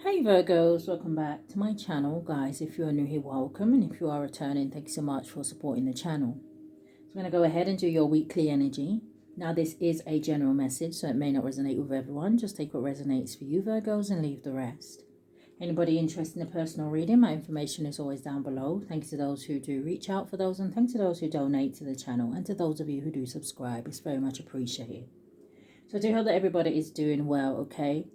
Hey Virgos, welcome back to my channel. Guys, if you are new here, welcome. And if you are returning, thanks so much for supporting the channel. So I'm going to go ahead and do your weekly energy. Now this is a general message, so it may not resonate with everyone. Just take what resonates for you, Virgos, and leave the rest. Anybody interested in a personal reading, my information is always down below. Thanks to those who do reach out for those, and thanks to those who donate to the channel, and to those of you who do subscribe. It's very much appreciated. So I do hope that everybody is doing well, okay?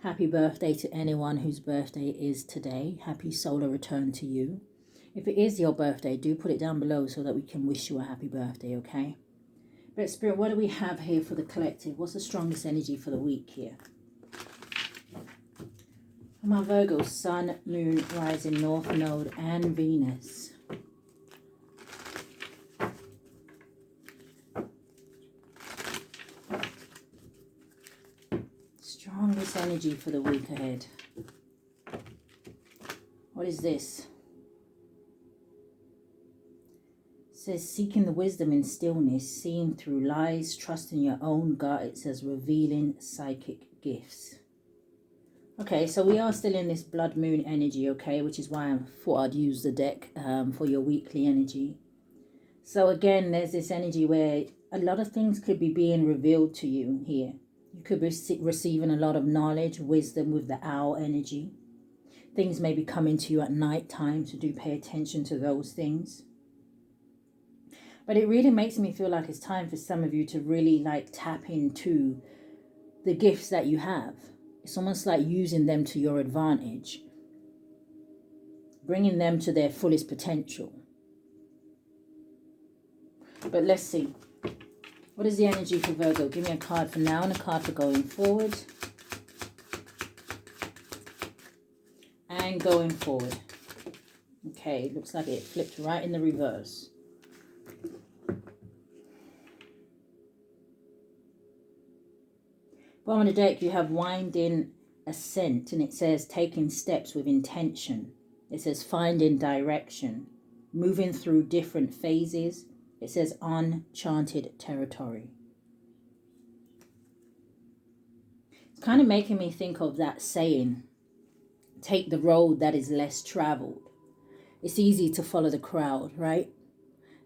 Happy birthday to anyone whose birthday is today. Happy solar return to you. If it is your birthday, do put it down below so that we can wish you a happy birthday, okay? But Spirit, what do we have here for the collective? What's the strongest energy for the week here? My Virgo, Sun, Moon, Rising, North Node, and Venus. Strongest energy for the week ahead. What is this? It says seeking the wisdom in stillness, seeing through lies, trusting your own gut. It says revealing psychic gifts. Okay, so we are still in this blood moon energy, okay, which is why I thought I'd use the deck for your weekly energy. So again, there's this energy where a lot of things could be being revealed to you here. You could be receiving a lot of knowledge, wisdom with the owl energy. Things may be coming to you at night time, so do pay attention to those things. But it really makes me feel like it's time for some of you to really tap into the gifts that you have. It's almost like using them to your advantage, bringing them to their fullest potential. But let's see. What is the energy for Virgo? Give me a card for now and a card for going forward. And going forward. Okay, looks like it flipped right in the reverse. Bottom of the deck, you have winding ascent, and it says taking steps with intention. It says finding direction, moving through different phases. It says uncharted territory. It's kind of making me think of that saying, take the road that is less traveled. It's easy to follow the crowd, right?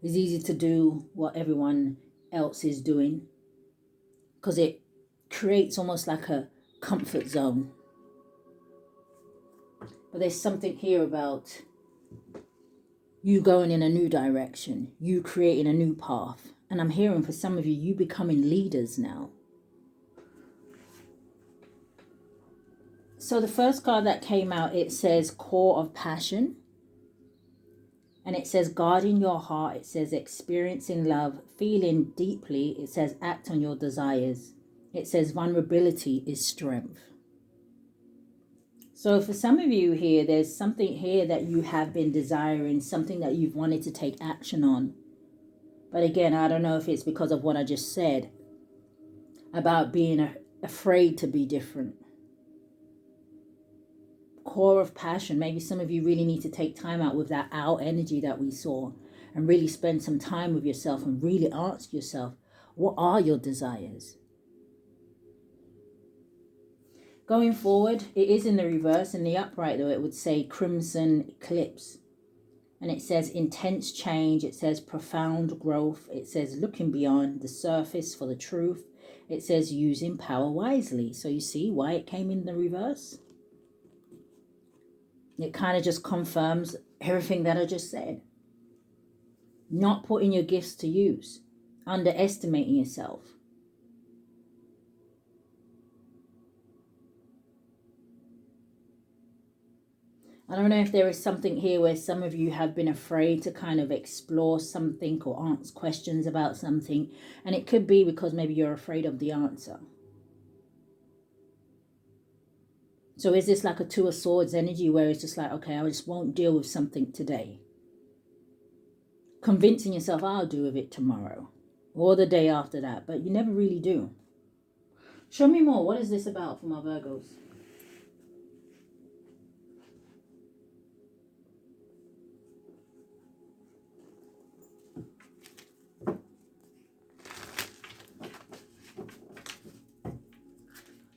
It's easy to do what everyone else is doing because it creates almost like a comfort zone. But there's something here about you going in a new direction, you creating a new path. And I'm hearing for some of you, you becoming leaders now. So the first card that came out, it says core of passion. And it says guarding your heart. It says experiencing love, feeling deeply. It says act on your desires. It says vulnerability is strength. So for some of you here, there's something here that you have been desiring, something that you've wanted to take action on. But again, I don't know if it's because of what I just said about being afraid to be different. Core of passion. Maybe some of you really need to take time out with that owl energy that we saw and really spend some time with yourself and really ask yourself, what are your desires? Going forward, it is in the reverse. In the upright, though, it would say crimson eclipse. And it says intense change. It says profound growth. It says looking beyond the surface for the truth. It says using power wisely. So you see why it came in the reverse? It kind of just confirms everything that I just said. Not putting your gifts to use. Underestimating yourself. I don't know if there is something here where some of you have been afraid to kind of explore something or ask questions about something. And it could be because maybe you're afraid of the answer. So is this like a Two of Swords energy where it's just like, okay, I just won't deal with something today? Convincing yourself I'll deal with it tomorrow or the day after that, but you never really do. Show me more. What is this about for my Virgos?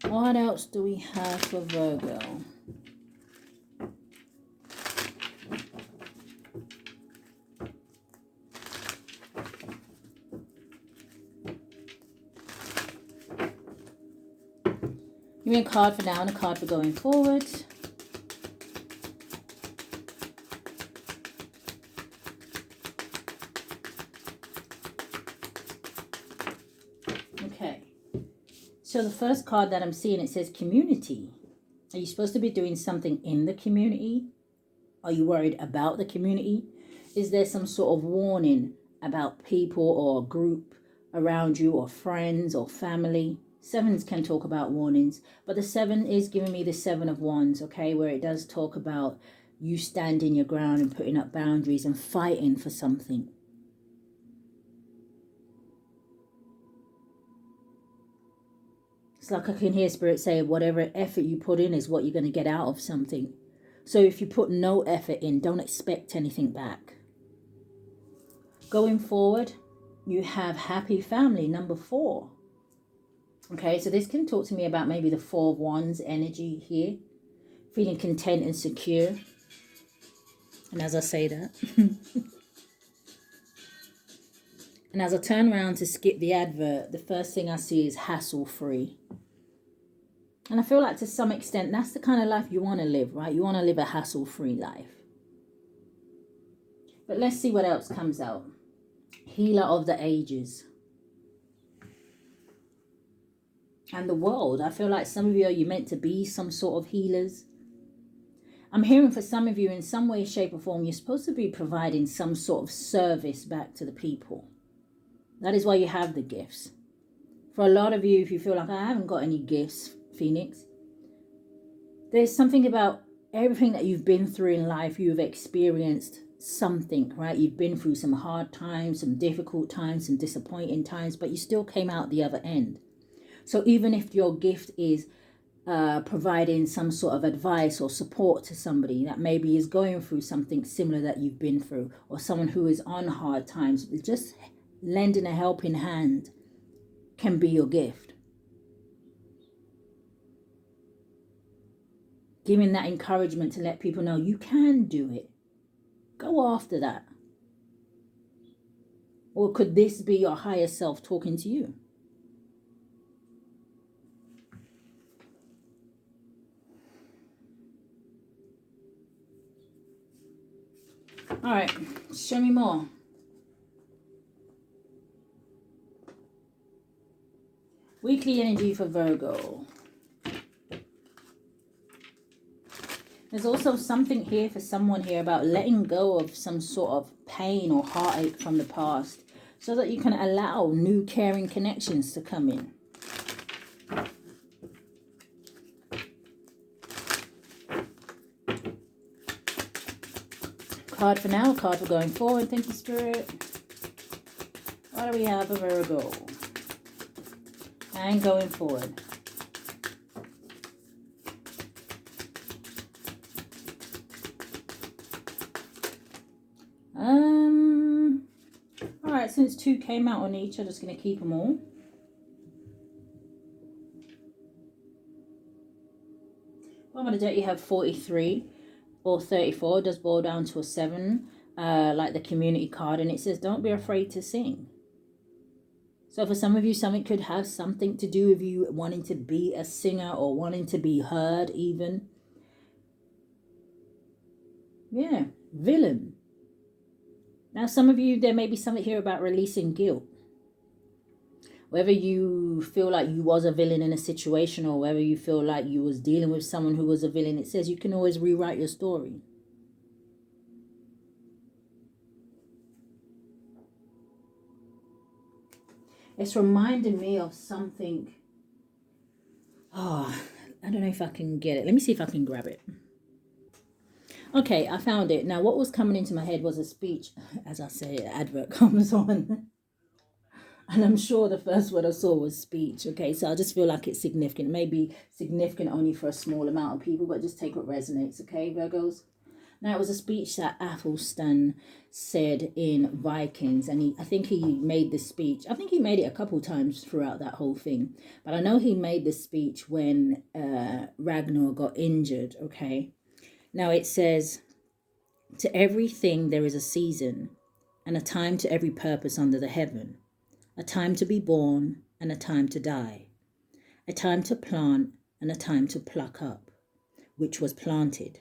What else do we have for Virgo? Give me a card for now and a card for going forward. Okay. So the first card that I'm seeing, it says community. Are you supposed to be doing something in the community? Are you worried about the community? Is there some sort of warning about people or a group around you, or friends or family? Sevens can talk about warnings, but the 7 is giving me the 7 of Wands, okay, where it does talk about you standing your ground and putting up boundaries and fighting for something. It's like I can hear Spirit say, whatever effort you put in is what you're going to get out of something. So if you put no effort in, don't expect anything back. Going forward, you have happy family, number 4. Okay, so this can talk to me about maybe the 4 of Wands energy here. Feeling content and secure. And as I say that, and as I turn around to skip the advert, the first thing I see is hassle-free. And I feel like to some extent, that's the kind of life you want to live, right? You want to live a hassle-free life. But let's see what else comes out. Healer of the ages. And the world. I feel like some of you, are you meant to be some sort of healers? I'm hearing for some of you, in some way, shape or form, you're supposed to be providing some sort of service back to the people. That is why you have the gifts. For a lot of you, if you feel like, I haven't got any gifts, Phoenix, there's something about everything that you've been through in life. You've experienced something, right? You've been through some hard times, some difficult times, some disappointing times, but you still came out the other end. So even if your gift is providing some sort of advice or support to somebody that maybe is going through something similar that you've been through, or someone who is on hard times, just lending a helping hand can be your gift. Giving that encouragement to let people know you can do it. Go after that. Or could this be your higher self talking to you? All right, show me more. Weekly energy for Virgo. There's also something here for someone here about letting go of some sort of pain or heartache from the past so that you can allow new caring connections to come in. Card for now, card for going forward. Thank you, Spirit. What do we have for Virgo? And going forward. All right, since 2 came out on each, I'm just going to keep them all. Well, I'm going to do it. You have 43 or 34. It does boil down to a 7, like the community card. And it says, don't be afraid to sing. So for some of you, something could have something to do with you wanting to be a singer or wanting to be heard even. Yeah, villain. Now, some of you, there may be something here about releasing guilt. Whether you feel like you was a villain in a situation or whether you feel like you was dealing with someone who was a villain, it says you can always rewrite your story. It's reminding me of something. Oh, I don't know if I can get it. Let me see if I can grab it. Okay, I found it. Now, what was coming into my head was a speech. As I say, an advert comes on. And I'm sure the first word I saw was speech. Okay, so I just feel like it's significant. It may be significant only for a small amount of people, but just take what resonates, okay, Virgos? Now, it was a speech that Athelstan said in Vikings, and I think he made this speech. I think he made it a couple times throughout that whole thing. But I know he made this speech when Ragnar got injured, okay? Now, it says, to everything there is a season, and a time to every purpose under the heaven. A time to be born and a time to die. A time to plant and a time to pluck up, which was planted.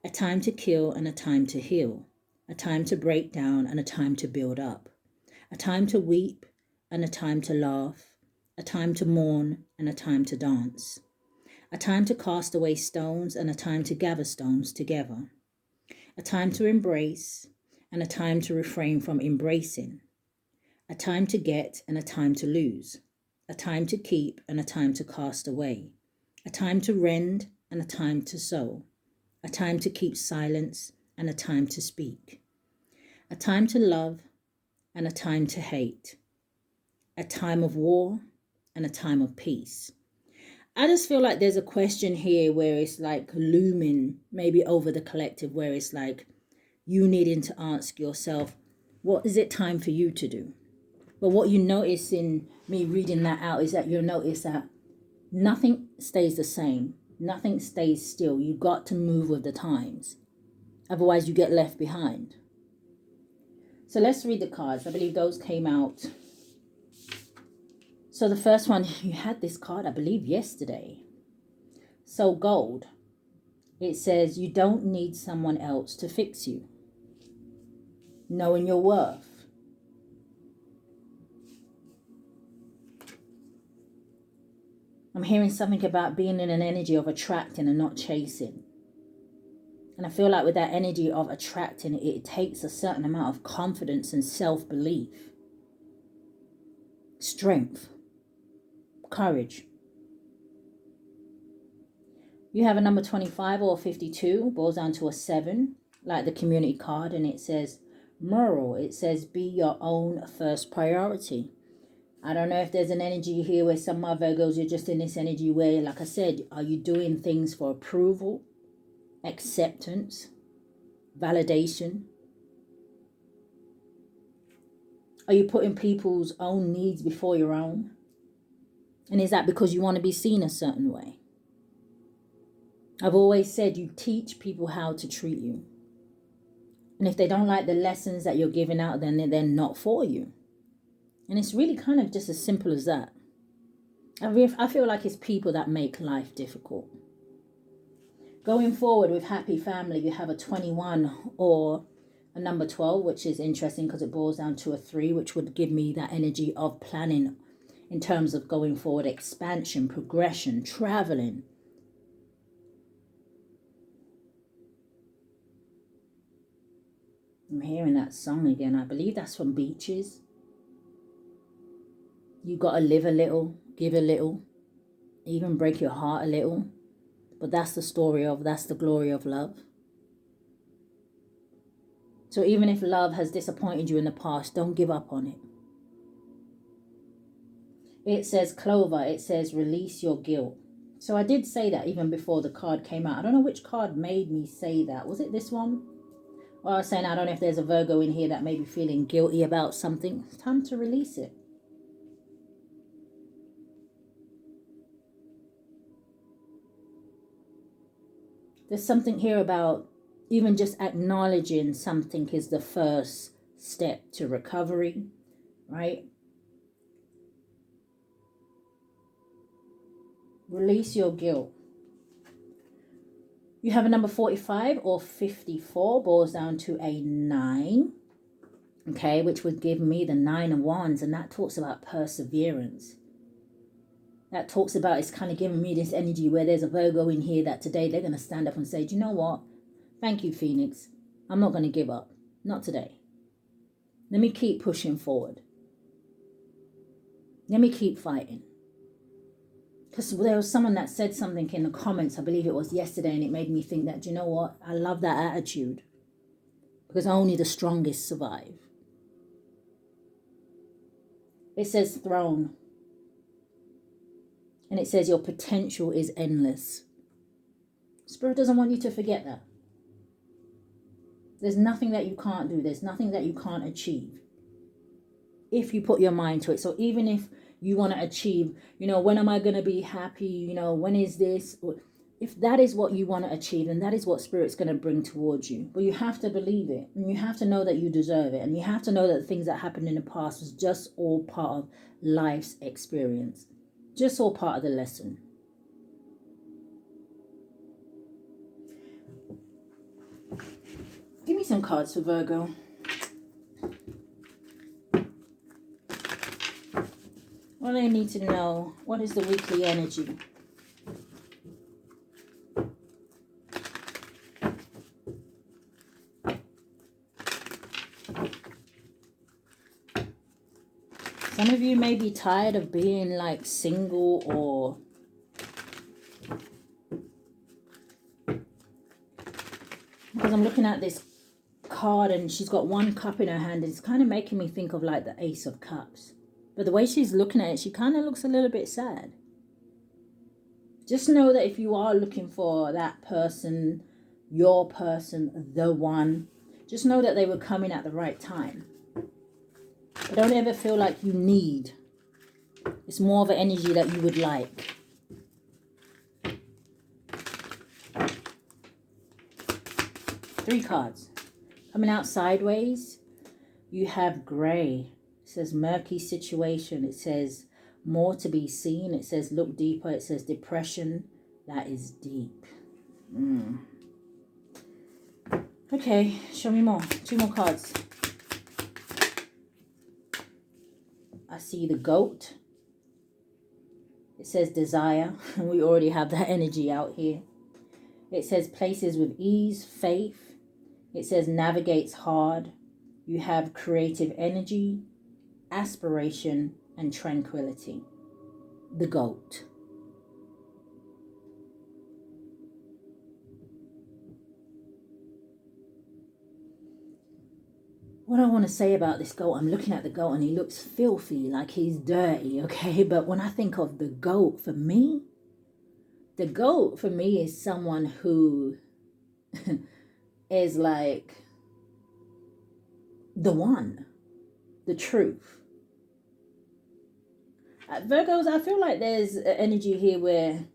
A time to kill and a time to heal. A time to break down and a time to build up. A time to weep and a time to laugh. A time to mourn and a time to dance. A time to cast away stones and a time to gather stones together. A time to embrace and a time to refrain from embracing. A time to get and a time to lose. A time to keep and a time to cast away. A time to rend and a time to sow. A time to keep silence and a time to speak. A time to love and a time to hate. A time of war and a time of peace. I just feel like there's a question here where it's like looming maybe over the collective, where it's like you needing to ask yourself, what is it time for you to do? But what you notice in me reading that out is that you'll notice that nothing stays the same. Nothing stays still. You got to move with the times. Otherwise you get left behind. So let's read the cards. I believe those came out. So the first one, you had this card, I believe, yesterday. So gold. It says you don't need someone else to fix you. Knowing your worth. I'm hearing something about being in an energy of attracting and not chasing. And I feel like with that energy of attracting, it takes a certain amount of confidence and self-belief. Strength. Courage. You have a number 25 or 52, boils down to a 7, like the community card, and it says moral. It says be your own first priority. I don't know if there's an energy here where some of my Virgos, you're just in this energy where, like I said, are you doing things for approval, acceptance, validation? Are you putting people's own needs before your own? And is that because you want to be seen a certain way? I've always said you teach people how to treat you. And if they don't like the lessons that you're giving out, then they're not for you. And it's really kind of just as simple as that. I feel like it's people that make life difficult. Going forward with happy family, you have a 21 or a number 12, which is interesting because it boils down to a 3, which would give me that energy of planning in terms of going forward, expansion, progression, traveling. I'm hearing that song again. I believe that's from Beaches. You got to live a little, give a little, even break your heart a little. But that's the glory of love. So even if love has disappointed you in the past, don't give up on it. It says Clover, it says release your guilt. So I did say that even before the card came out. I don't know which card made me say that. Was it this one? Well, I was saying I don't know if there's a Virgo in here that may be feeling guilty about something. It's time to release it. There's something here about even just acknowledging something is the first step to recovery, right? Release your guilt. You have a number 45 or 54, boils down to a 9, okay, which would give me the 9 of Wands, and that talks about perseverance. That talks about, it's kind of giving me this energy where there's a Virgo in here that today they're going to stand up and say, do you know what? Thank you, Phoenix. I'm not going to give up. Not today. Let me keep pushing forward. Let me keep fighting. Because there was someone that said something in the comments, I believe it was yesterday, and it made me think that, do you know what? I love that attitude. Because only the strongest survive. It says throne. And it says your potential is endless. Spirit doesn't want you to forget that. There's nothing that you can't do. There's nothing that you can't achieve. If you put your mind to it. So even if you want to achieve, when am I going to be happy? When is this? If that is what you want to achieve, then that is what Spirit's going to bring towards you. But you have to believe it. And you have to know that you deserve it. And you have to know that the things that happened in the past was just all part of life's experience. Just all part of the lesson. Give me some cards for Virgo. What do they need to know? What is the weekly energy? Some of you may be tired of being like single, or because I'm looking at this card and she's got one cup in her hand. It's kind of making me think of like the Ace of Cups. But the way she's looking at it, she kind of looks a little bit sad. Just know that if you are looking for that person, your person, the one, just know that they were coming at the right time. But don't ever feel like you need. It's more of an energy that you would like. Three cards. Coming out sideways, you have gray. It says murky situation. It says more to be seen. It says look deeper. It says depression. That is deep. Okay, show me more. Two more cards. I see the goat. It says desire. We already have that energy out here. It says places with ease, faith. It says navigates hard. You have creative energy, aspiration, and tranquility. The goat. What I want to say about this goat, I'm looking at the goat and he looks filthy, like he's dirty, okay? But when I think of the goat, for me, the goat for me is someone who is like the one, the truth. Virgos, I feel like there's an energy here where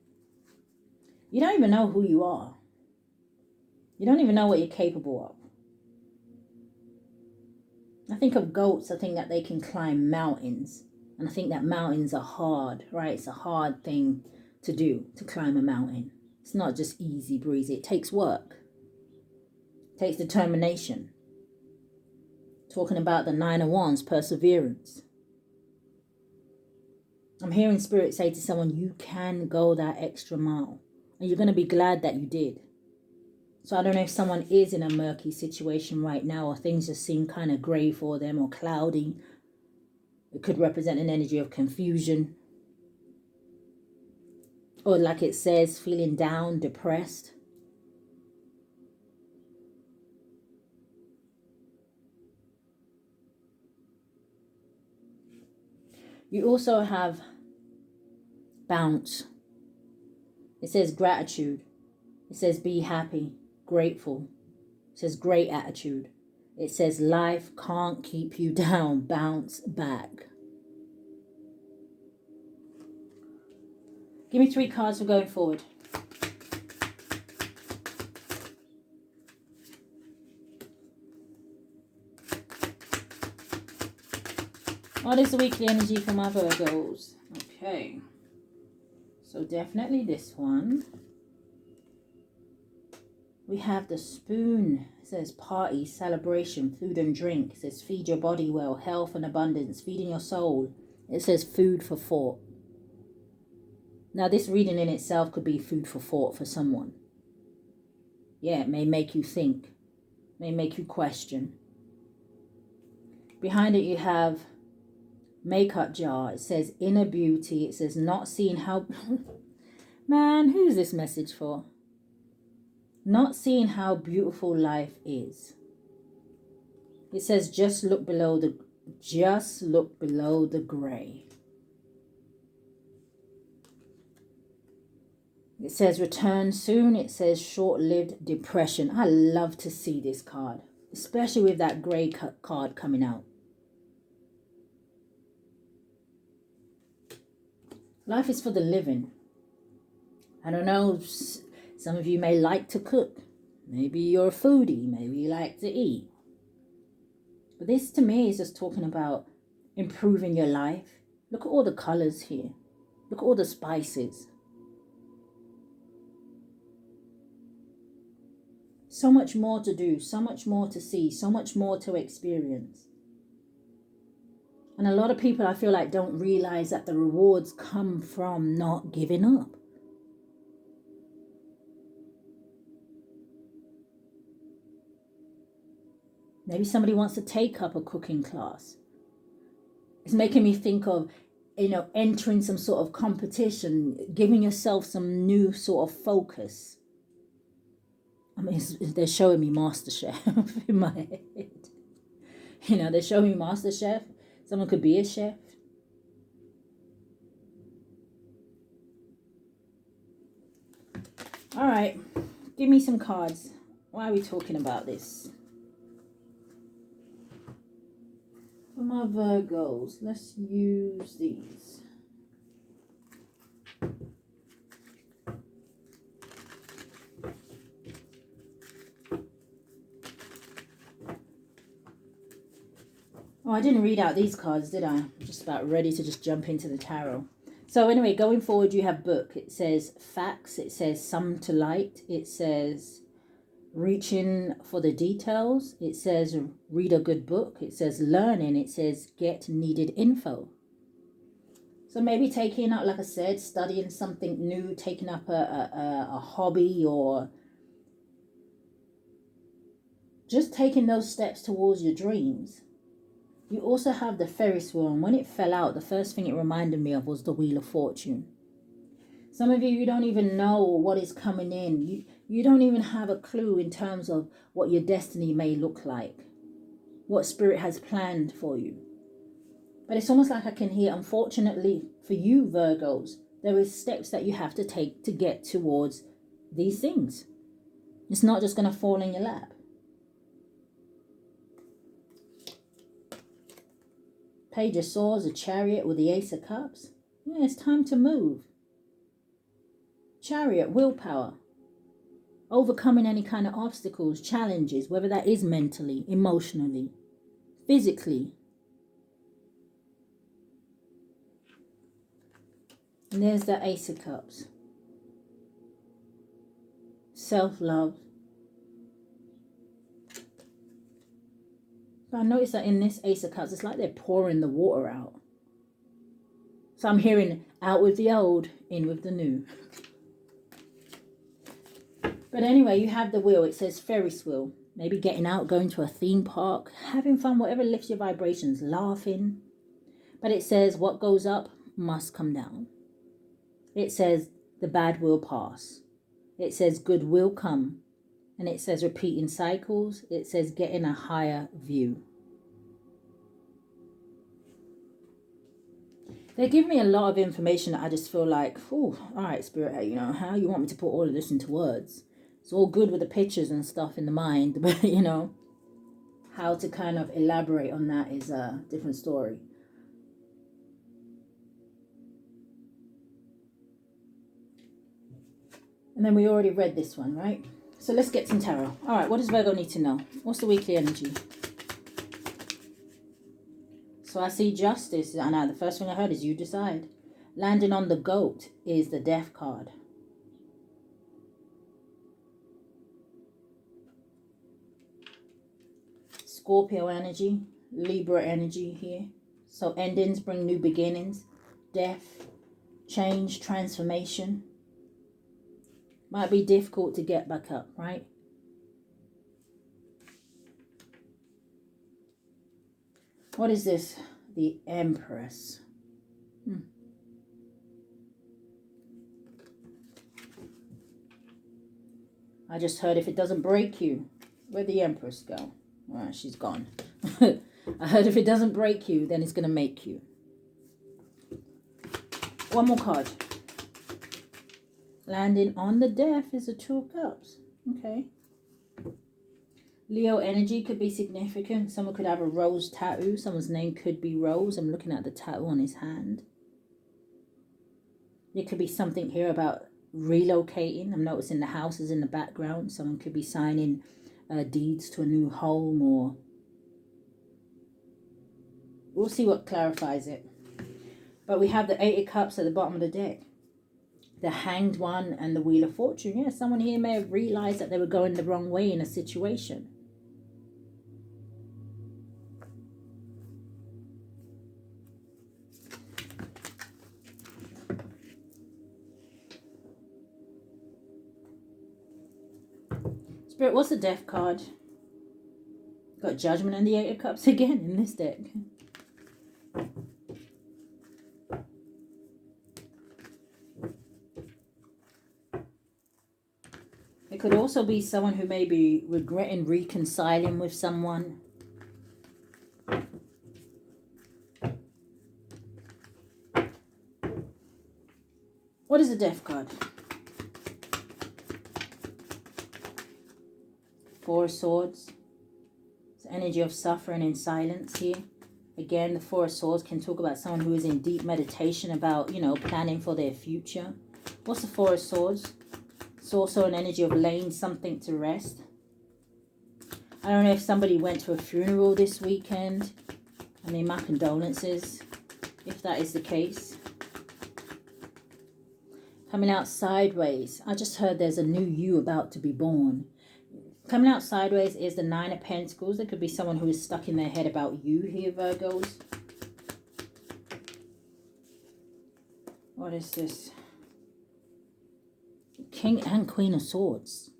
you don't even know who you are. You don't even know what you're capable of. I think of goats, I think that they can climb mountains. And I think that mountains are hard, right? It's a hard thing to do, to climb a mountain. It's not just easy breezy. It takes work. It takes determination. Talking about the Nine of Wands, perseverance. I'm hearing Spirit say to someone, you can go that extra mile. And you're going to be glad that you did. So I don't know if someone is in a murky situation right now, or things just seem kind of grey for them or cloudy. It could represent an energy of confusion. Or like it says, feeling down, depressed. You also have bounce. It says gratitude. It says be happy, grateful. It says great attitude. It says life can't keep you down. Bounce back. Give me 3 cards for going forward. What is the weekly energy for my Virgos? Okay. So definitely this one. We have the spoon. It says party, celebration, food and drink. It says feed your body well, health and abundance, feeding your soul. It says food for thought. Now this reading in itself could be food for thought for someone. Yeah, it may make you think. May make you question. Behind it you have makeup jar. It says inner beauty. It says not seeing how... Man, who's this message for? Not seeing how beautiful life is. It says just look below the gray. It says return soon. It says short-lived depression. I love to see this card, especially with that gray card coming out. Life is for the living. I don't know, some of you may like to cook. Maybe you're a foodie. Maybe you like to eat. But this to me is just talking about improving your life. Look at all the colors here. Look at all the spices. So much more to do, so much more to see, so much more to experience. And a lot of people, I feel like, don't realize that the rewards come from not giving up. Maybe somebody wants to take up a cooking class. It's making me think of, entering some sort of competition, giving yourself some new sort of focus. I mean, they're showing me MasterChef in my head. They're showing me MasterChef. Someone could be a chef. All right, give me some cards. Why are we talking about this? For my Virgos, let's use these. Oh, I didn't read out these cards, did I? I'm just about ready to just jump into the tarot. So anyway, going forward, you have book. It says facts. It says some to light. It says reaching for the details. It says read a good book. It says learning. It says get needed info. So maybe taking up, like I said, studying something new, taking up a hobby, or just taking those steps towards your dreams. You also have the Ferris wheel, and when it fell out, the first thing it reminded me of was the Wheel of Fortune. Some of you don't even know what is coming in. You don't even have a clue in terms of what your destiny may look like, what spirit has planned for you. But it's almost like I can hear, unfortunately for you, Virgos, there is steps that you have to take to get towards these things. It's not just going to fall in your lap. Page of Swords, a Chariot with the Ace of Cups. Yeah, it's time to move. Chariot, willpower. Overcoming any kind of obstacles, challenges, whether that is mentally, emotionally, physically. And there's the Ace of Cups. Self-love. But I noticed that in this Ace of Cups, it's like they're pouring the water out. So I'm hearing out with the old, in with the new. But anyway, you have the wheel. It says Ferris wheel. Maybe getting out, going to a theme park, having fun, whatever lifts your vibrations, laughing. But it says what goes up must come down. It says the bad will pass. It says good will come. And it says repeating cycles. It says getting a higher view. They give me a lot of information that I just feel like, oh, all right, Spirit, how you want me to put all of this into words? It's all good with the pictures and stuff in the mind, but, how to kind of elaborate on that is a different story. And then we already read this one, right? So let's get some tarot. All right, what does Virgo need to know? What's the weekly energy? So I see justice. I know the first thing I heard is you decide. Landing on the goat is the death card. Scorpio energy, Libra energy here. So endings bring new beginnings, death, change, transformation. Might be difficult to get back up, right? What is this? The Empress. I just heard if it doesn't break you, where'd the Empress go? Well, she's gone. I heard if it doesn't break you, then it's going to make you. One more card. Landing on the death is the Two of Cups. Okay. Leo energy could be significant. Someone could have a rose tattoo. Someone's name could be Rose. I'm looking at the tattoo on his hand. There could be something here about relocating. I'm noticing the houses in the background. Someone could be signing deeds to a new home, or we'll see what clarifies it. But we have the Eight of Cups at the bottom of the deck. The Hanged One and the Wheel of Fortune. Yeah, someone here may have realized that they were going the wrong way in a situation. Spirit, what's the Death card? Got Judgment and the Eight of Cups again in this deck. It could also be someone who may be regretting reconciling with someone. What is the Death card? Four of Swords. It's energy of suffering and silence here. Again, the Four of Swords can talk about someone who is in deep meditation about, you know, planning for their future. What's the Four of Swords? It's also an energy of laying something to rest. I don't know if somebody went to a funeral this weekend. I mean, my condolences, if that is the case. Coming out sideways. I just heard there's a new you about to be born. Coming out sideways is the Nine of Pentacles. There could be someone who is stuck in their head about you here, Virgos. What is this? King and Queen of Swords.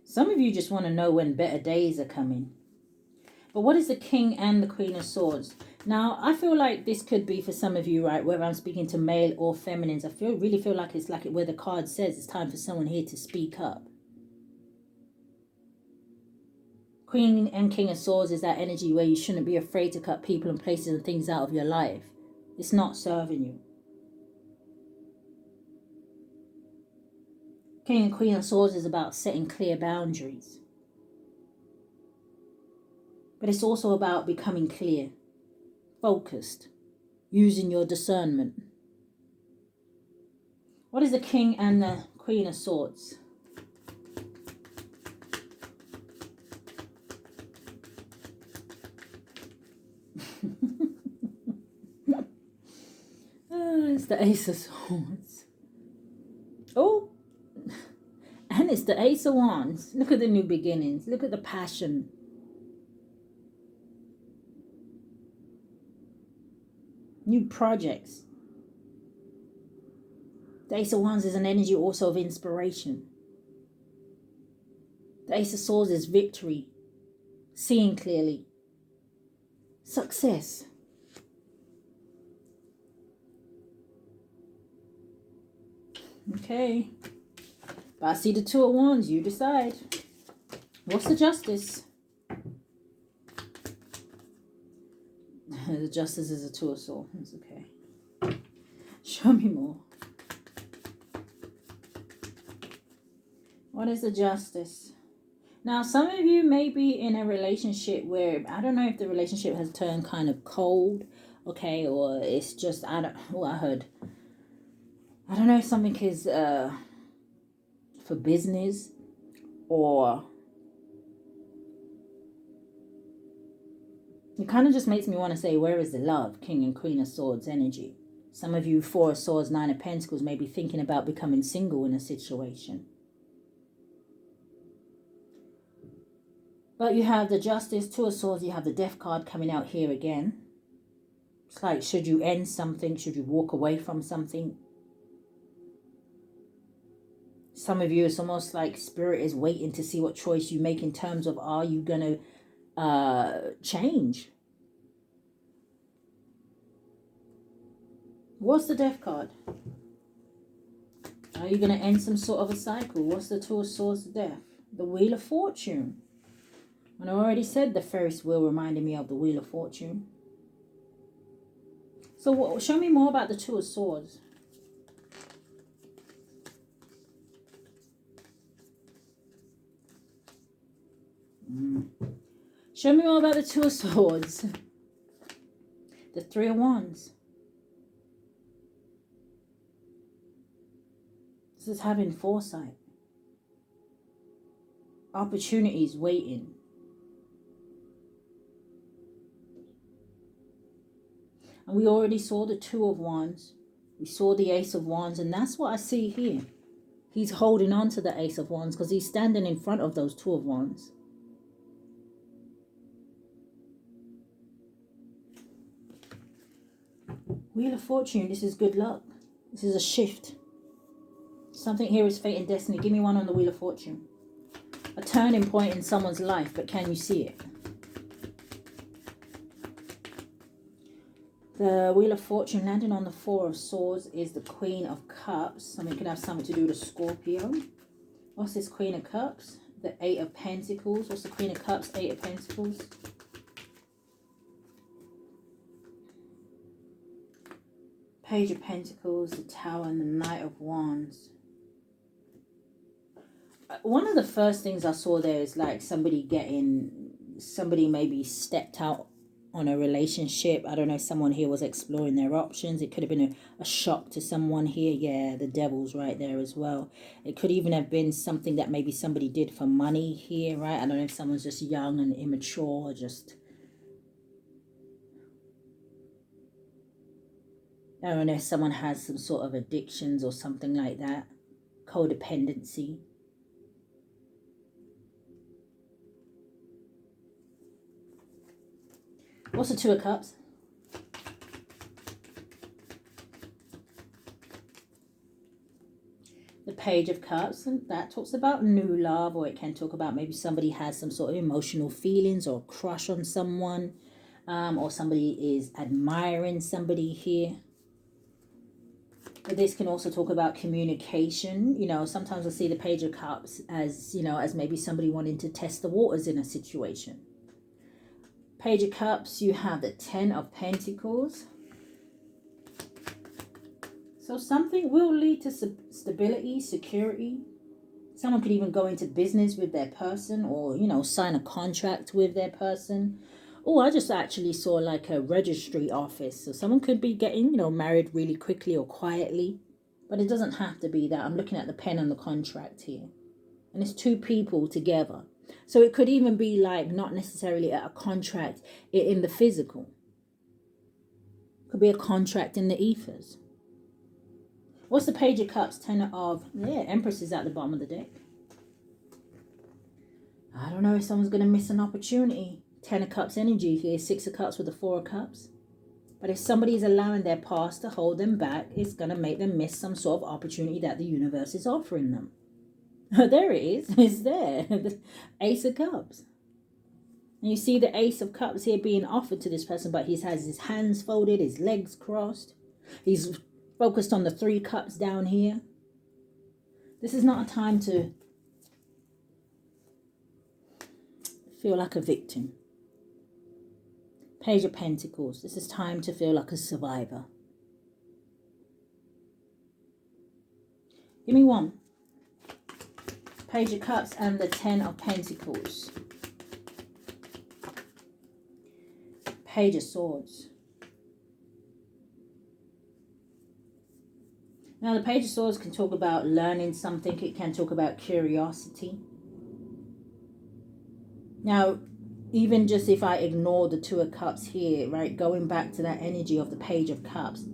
Some of you just want to know when better days are coming. But what is the King and the Queen of Swords? Now, I feel like this could be for some of you, right, whether I'm speaking to male or feminines. I really feel like it's like where the card says it's time for someone here to speak up. Queen and King of Swords is that energy where you shouldn't be afraid to cut people and places and things out of your life. It's not serving you. King and Queen of Swords is about setting clear boundaries. But it's also about becoming clear, focused, using your discernment. What is the King and the Queen of Swords? It's the Ace of Swords. Oh, and it's the Ace of Wands. Look at the new beginnings. Look at the passion. New projects. The Ace of Wands is an energy also of inspiration. The Ace of Swords is victory, seeing clearly, success. Okay. But I see the Two of Wands. You decide. What's the Justice? The Justice is a Two of Swords. It's okay. Show me more. What is the Justice? Now, some of you may be in a relationship where, I don't know if the relationship has turned kind of cold, okay, or it's just, I don't know if something is for business, or it kind of just makes me want to say, where is the love? King and Queen of Swords energy. Some of you, Four of Swords, Nine of Pentacles, may be thinking about becoming single in a situation. But you have the Justice, Two of Swords, you have the Death card coming out here again. It's like, should you end something? Should you walk away from something? Some of you, it's almost like Spirit is waiting to see what choice you make in terms of, are you going to change? What's the Death card? Are you going to end some sort of a cycle? What's the Two of Swords, the Death? The Wheel of Fortune. And I already said the Ferris wheel reminded me of the Wheel of Fortune. So show me more about the Two of Swords. Show me more about the Two of Swords. The Three of Wands. This is having foresight. Opportunities waiting. And we already saw the Two of Wands. We saw the Ace of Wands. And that's what I see here. He's holding on to the Ace of Wands because he's standing in front of those Two of Wands. Wheel of Fortune. This is good luck. This is a shift. Something here is fate and destiny. Give me one on the Wheel of Fortune. A turning point in someone's life, but can you see it? The Wheel of Fortune landing on the Four of Swords is the Queen of Cups. Something could have something to do with Scorpio. What's this Queen of Cups? The Eight of Pentacles. What's the Queen of Cups? Eight of Pentacles. Page of Pentacles, the Tower, and the Knight of Wands. One of the first things I saw there is like somebody maybe stepped out on a relationship. I don't know if someone here was exploring their options. It could have been a shock to someone here. Yeah, the Devil's right there as well. It could even have been something that maybe somebody did for money here, right? I don't know if someone's just young and immature or just... I don't know if someone has some sort of addictions or something like that. Codependency. What's the Two of Cups? The Page of Cups, and that talks about new love, or it can talk about maybe somebody has some sort of emotional feelings or crush on someone, or somebody is admiring somebody here. But this can also talk about communication. You know, sometimes I see the Page of Cups as, you know, as maybe somebody wanting to test the waters in a situation. Page of Cups, you have the Ten of Pentacles. So something will lead to stability, security. Someone could even go into business with their person, or, you know, sign a contract with their person. Oh, I just actually saw like a registry office. So someone could be getting, you know, married really quickly or quietly. But it doesn't have to be that. I'm looking at the pen on the contract here. And it's two people together. So it could even be like not necessarily a contract in the physical. It could be a contract in the ethers. What's the Page of Cups? Ten of... Yeah, Empress is at the bottom of the deck. I don't know if someone's going to miss an opportunity. Ten of Cups energy here. Six of Cups with the Four of Cups. But if somebody's allowing their past to hold them back, it's going to make them miss some sort of opportunity that the universe is offering them. There it is. It's there. The Ace of Cups. And you see the Ace of Cups here being offered to this person, but he has his hands folded, his legs crossed. He's focused on the Three Cups down here. This is not a time to feel like a victim. Page of Pentacles. This is time to feel like a survivor. Give me one. Page of Cups and the Ten of Pentacles. Page of Swords. Now the Page of Swords can talk about learning something. It can talk about curiosity. Now, even just if I ignore the Two of Cups here, right, going back to that energy of the Page of Cups,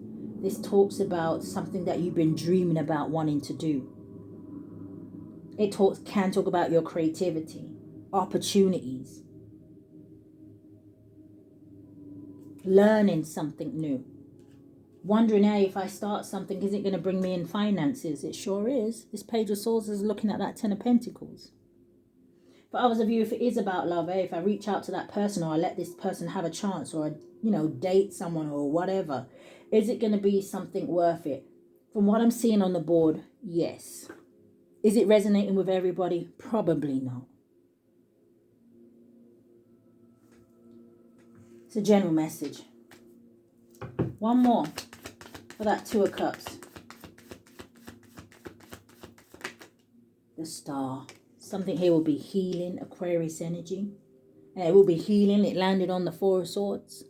this talks about something that you've been dreaming about wanting to do. It can talk about your creativity, opportunities, learning something new. Wondering, hey, if I start something, is it going to bring me in finances? It sure is. This Page of Swords is looking at that Ten of Pentacles. For others of you, if it is about love, if I reach out to that person, or I let this person have a chance, or I, you know, date someone or whatever, is it going to be something worth it? From what I'm seeing on the board, yes. Is it resonating with everybody? Probably not. It's a general message. One more for that Two of Cups. The Star. Something here will be healing, Aquarius energy. It will be healing. It landed on the Four of Swords.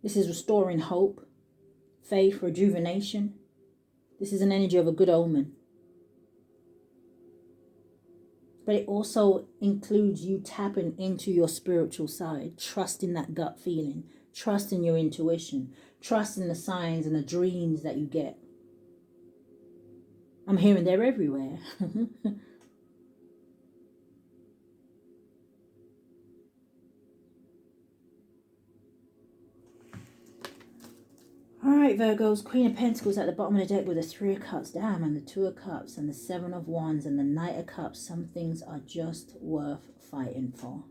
This is restoring hope, faith, rejuvenation. This is an energy of a good omen. But it also includes you tapping into your spiritual side, trusting that gut feeling, Trust in your intuition. Trust in the signs and the dreams that you get. I'm hearing they're everywhere. All right, Virgos, Queen of Pentacles at the bottom of the deck with the Three of Cups, damn, and the Two of Cups, and the Seven of Wands, and the Knight of Cups. Some things are just worth fighting for.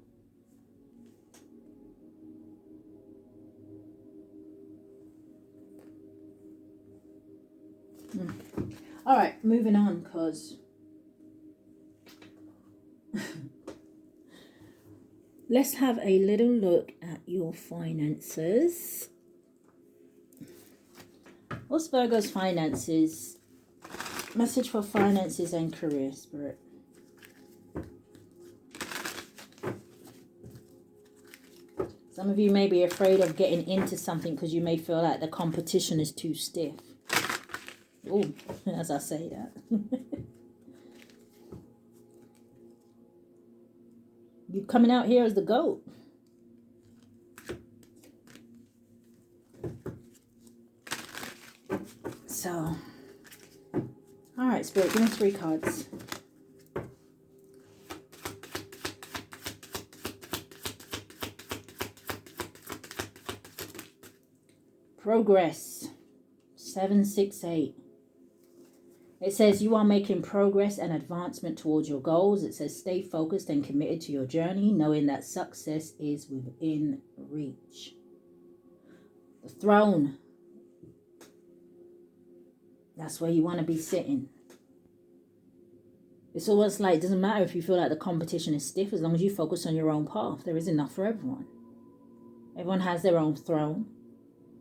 All right, moving on, because let's have a little look at your finances. What's Virgo's finances? Message for finances and career, Spirit. Some of you may be afraid of getting into something because you may feel like the competition is too stiff. Oh, as I say that. You coming out here as the GOAT. So, all right, Spirit, give me 3 cards. Progress. 768. It says you are making progress and advancement towards your goals. It says stay focused and committed to your journey, knowing that success is within reach. The throne. That's where you want to be sitting. It's almost like, it doesn't matter if you feel like the competition is stiff, as long as you focus on your own path. There is enough for everyone. Everyone has their own throne.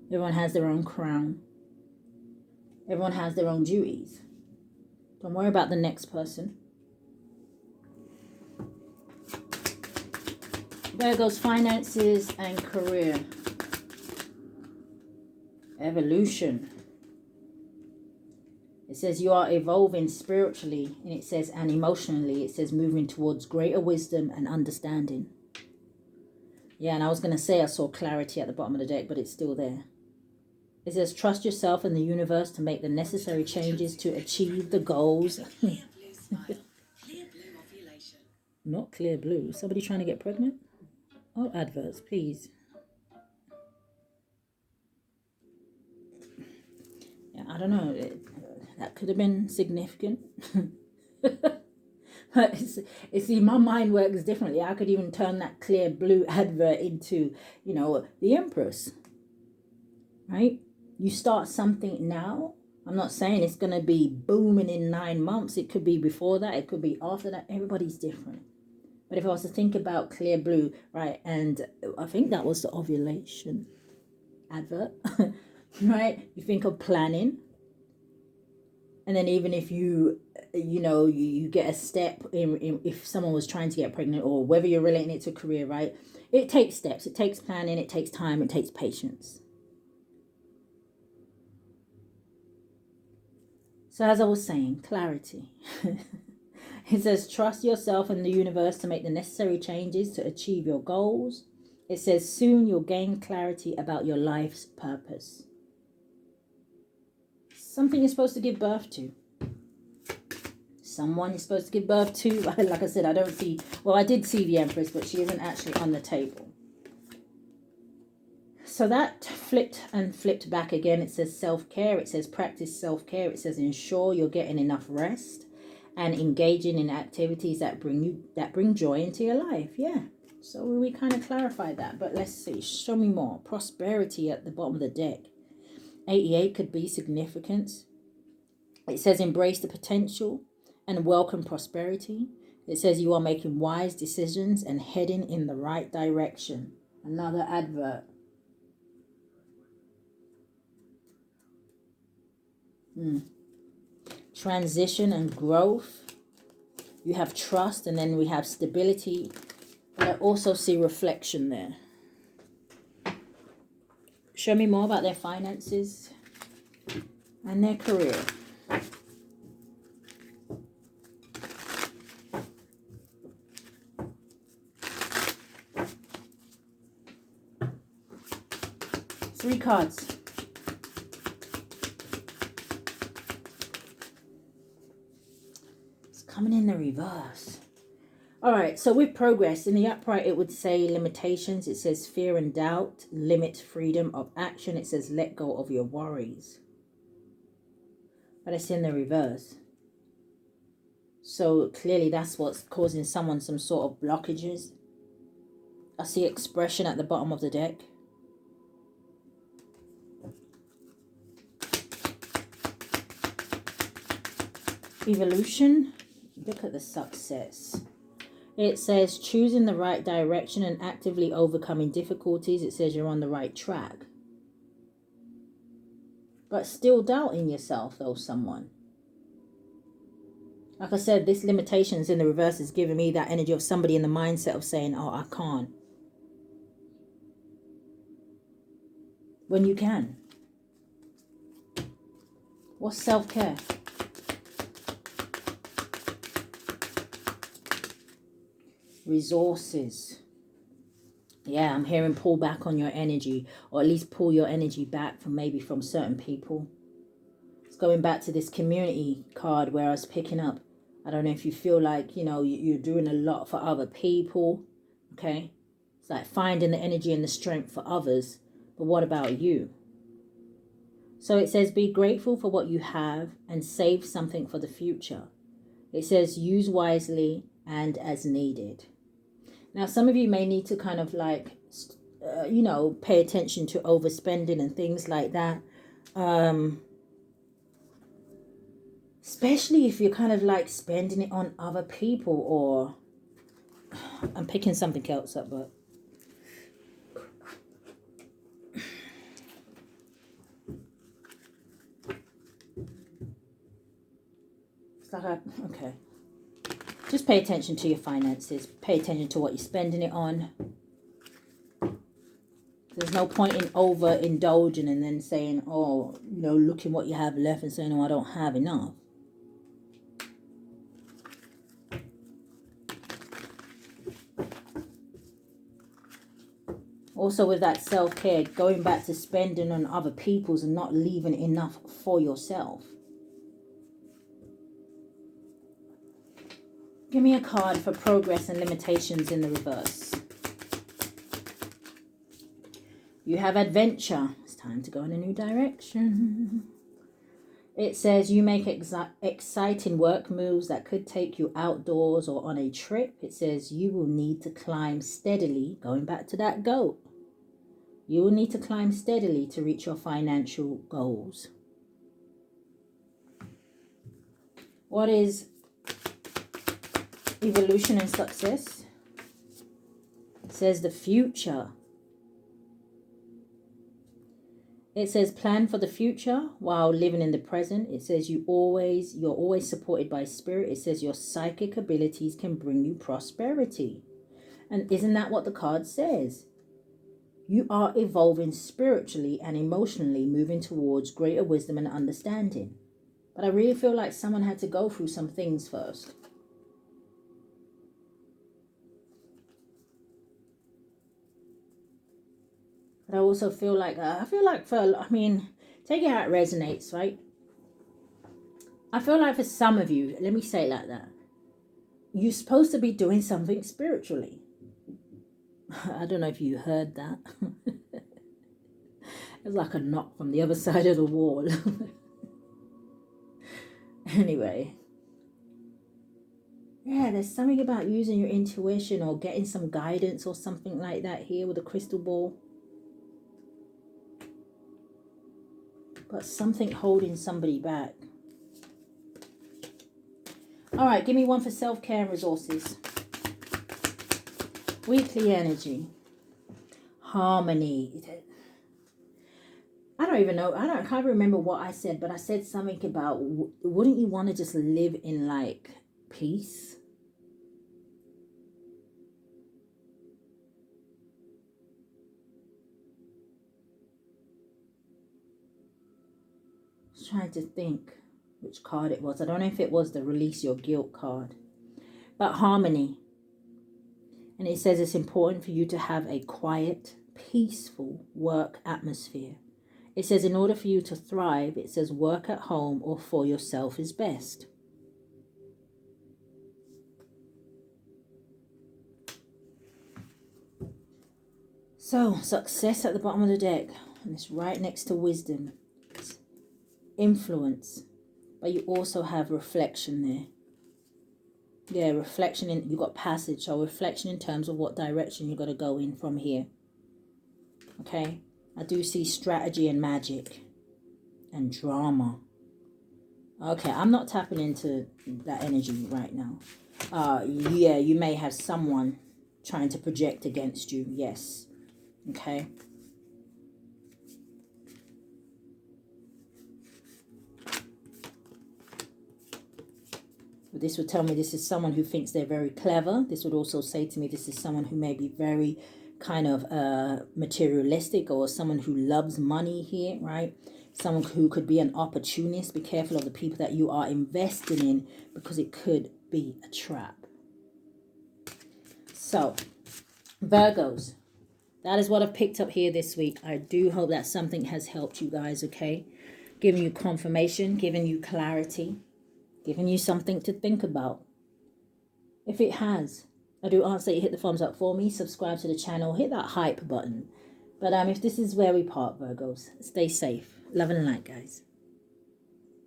Everyone has their own crown. Everyone has their own duties. Don't worry about the next person. Virgo's finances and career. Evolution. It says you are evolving spiritually, and it says, and emotionally. It says moving towards greater wisdom and understanding. Yeah, and I was going to say I saw clarity at the bottom of the deck, but it's still there. It says trust yourself and the universe to make the necessary changes to achieve the goals. Not clear blue. Somebody trying to get pregnant? Oh, adverts, please. Yeah, I don't know. That could have been significant. But see, my mind works differently. I could even turn that clear blue advert into, the Empress. Right? You start something now. I'm not saying it's going to be booming in 9 months. It could be before that. It could be after that. Everybody's different. But if I was to think about clear blue, right, and I think that was the ovulation advert, right? You think of planning. And then even if you get a step in if someone was trying to get pregnant, or whether you're relating it to career, right? It takes steps. It takes planning. It takes time. It takes patience. So as I was saying, clarity. It says trust yourself and the universe to make the necessary changes to achieve your goals. It says soon you'll gain clarity about your life's purpose. Something you're supposed to give birth to. Someone you're supposed to give birth to. Like I said, I don't see... Well, I did see the Empress, but she isn't actually on the table. So that flipped back again. It says self-care. It says practice self-care. It says ensure you're getting enough rest and engaging in activities that bring joy into your life. Yeah. So we kind of clarified that. But let's see. Show me more. Prosperity at the bottom of the deck. 88 could be significance. It says embrace the potential and welcome prosperity. It says you are making wise decisions and heading in the right direction. Another advert. Transition and growth. You have trust, and then we have stability. But I also see reflection there. Show me more about their finances and their career. 3 cards. It's coming in the reverse. All right, so with progress, in the upright, it would say limitations. It says fear and doubt, limit freedom of action. It says let go of your worries. But it's in the reverse. So clearly that's what's causing someone some sort of blockages. I see expression at the bottom of the deck. Evolution. Look at the success. It says choosing the right direction and actively overcoming difficulties. It says you're on the right track. But still doubting yourself, though, someone. Like I said, this limitations in the reverse is giving me that energy of somebody in the mindset of saying, oh, I can't. When you can. What's self-care? Resources. Yeah, I'm hearing pull back on your energy, or at least pull your energy back from maybe from certain people. It's going back to this community card where I was picking up. I don't know if you feel like, you know, you're doing a lot for other people. Okay. It's like finding the energy and the strength for others. But what about you? So it says be grateful for what you have and save something for the future. It says use wisely and as needed. Now, some of you may need to kind of like, you know, pay attention to overspending and things like that. Especially if you're kind of like spending it on other people, or I'm picking something else up, but it's like, okay. Just pay attention to your finances. Pay attention to what you're spending it on. There's no point in overindulging and then saying, oh, you know, looking what you have left and saying, oh, I don't have enough. Also with that self-care, going back to spending on other people's and not leaving enough for yourself. Give me a card for progress and limitations in the reverse. You have adventure. It's time to go in a new direction. It says you make exciting work moves that could take you outdoors or on a trip. It says you will need to climb steadily. Going back to that goat. You will need to climb steadily to reach your financial goals. What is evolution and success? It says the future. It says plan for the future while living in the present. It says you're always supported by spirit. It says your psychic abilities can bring you prosperity. And isn't that what the card says? You are evolving spiritually and emotionally, moving towards greater wisdom and understanding. But I really feel like someone had to go through some things first. But I also feel like, take it how it resonates, right? I feel like for some of you, let me say it like that. You're supposed to be doing something spiritually. I don't know if you heard that. It's like a knock from the other side of the wall. Anyway. Yeah, there's something about using your intuition or getting some guidance or something like that here with a crystal ball. But something holding somebody back. All right, give me one for self-care and resources. Weekly energy. Harmony. I don't even know. I can't remember what I said, but I said something about, wouldn't you want to just live in like peace? I was trying to think which card it was. I don't know if it was the release your guilt card. But harmony. And it says it's important for you to have a quiet, peaceful work atmosphere. It says in order for you to thrive, it says work at home or for yourself is best. So, success at the bottom of the deck, and it's right next to wisdom. It's influence, but you also have reflection there. Yeah, reflection in, you got passage, so reflection in terms of what direction you're going to go in from here. Okay, I do see strategy and magic and drama. Okay, I'm not tapping into that energy right now. Yeah, you may have someone trying to project against you. Yes. Okay. But this would tell me this is someone who thinks they're very clever. This would also say to me this is someone who may be very kind of materialistic, or someone who loves money here, right? Someone who could be an opportunist. Be careful of the people that you are investing in, because it could be a trap. So, Virgos, that is what I've picked up here this week. I do hope that something has helped you guys, okay? Giving you confirmation, giving you clarity, giving you something to think about. If it has, I do ask that you hit the thumbs up for me, subscribe to the channel, hit that hype button. But if this is where we part, Virgos, stay safe. Love and light, guys.